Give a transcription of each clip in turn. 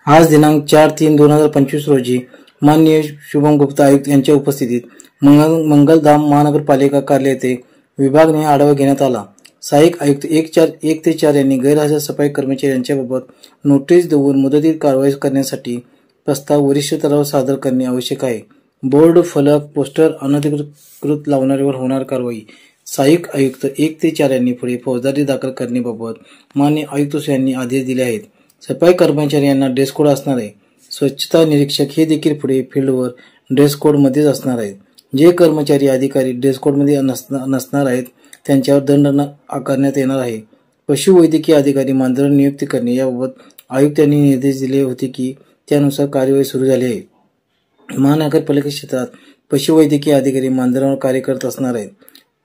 आज दिनांक 4/3/2025 रोजी माननीय शुभम गुप्ता आयुक्त यांच्या उपस्थितीत मंगलधाम महानगरपालिका कार्यालय येथे विभागनिहाय आढावा घेण्यात आला। सहाय्यक आयुक्त 1 ते 4 यांनी गैरहजर सफाई कर्मचारी यांच्याबाबत नोटीस देऊन मुदतीत कारवाई करण्यासाठी प्रस्ताव वरिष्ठ स्तरावर सादर करणे आवश्यक आहे। बोर्ड, फलक, पोस्टर अनधिकृत लावणाऱ्यावर होणार कारवाई। सहाय्यक आयुक्त 1 ते 4 यांनी पुढे फौजदारी दाखल करण्याबाबत माननीय आयुक्त यांनी आदेश दिले आहेत। सफाई कर्मचारी यांना ड्रेस कोड असणार आहे। स्वच्छता निरीक्षक हे देखील पुढे फील्डवर ड्रेस कोड मध्येच असणार आहेत। जे कर्मचारी अधिकारी ड्रेस कोड मध्ये नसणार आहेत त्यांच्यावर दंड आकारण्यात येणार आहे। पशुवैद्यकीय अधिकारी मानधन नियुक्ती करणे याबाबत आयुक्तांनी निर्देश दिले होते की त्यानुसार कार्यवाही सुरू झाली आहे। महानगरपालिका क्षेत्रात पशुवैद्यकीय अधिकारी मानधनावर कार्य करत असणार आहेत।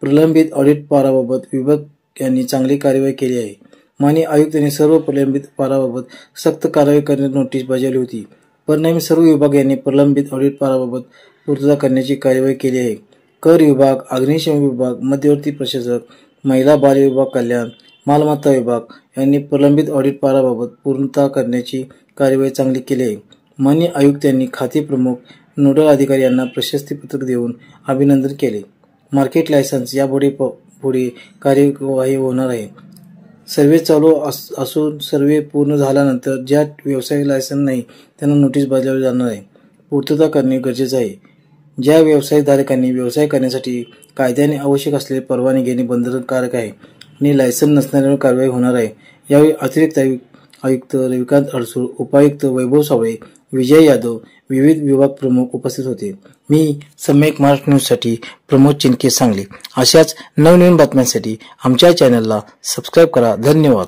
प्रलंबित ऑडिट पाराबाबत विभाग यांनी चांगली कार्यवाही केली आहे। माननीय आयुक्तांनी सर्व प्रलंबित पाराबाबत सक्त कारवाई करण्याची नोटीस बजावली होती। परिणामी सर्व विभाग यांनी प्रलंबित ऑडिट पाराबाबत पूर्तता करण्याची कार्यवाही केली आहे। कर विभाग, अग्निशमन विभाग, मध्यवर्ती प्रशासक, महिला बाल विभाग, कल्याण, मालमत्ता विभाग यांनी प्रलंबित ऑडिट पाराबाबत पूर्तता करण्याची कार्यवाही चांगली केली आहे। माननीय आयुक्त यांनी खाते प्रमुख, नोडल अधिकारी यांना प्रशस्ती पत्रक देऊन अभिनंदन केले। मार्केट लायसन्स यापुढे कार्यवाही होणार आहे। सर्वे चालू असून सर्वे पूर्ण झाल्यानंतर ज्या व्यवसाय लायसन्स नाही त्यांना नोटीस बजावली जाणार आहे। पूर्तता करणे गरजेचे आहे। ज्या व्यवसायधारकांनी व्यवसाय करण्यासाठी कायद्याने आवश्यक असलेले परवाने घेणे बंधनकारक आहे आणि लायसन्स नसणाऱ्यांवर कारवाई होणार आहे। यावेळी अतिरिक्त आयुक्त रविकांत अडसूळ, उपायुक्त वैभव साबळे, विजय यादव, विविध विभाग प्रमुख उपस्थित होते। मी सम्यक महाराष्ट्र न्यूजसाठी प्रमोद चिनके, सांगली। अशाच नवनवीन बातम्यांसाठी आमच्या चॅनलला सबस्क्राईब करा। धन्यवाद।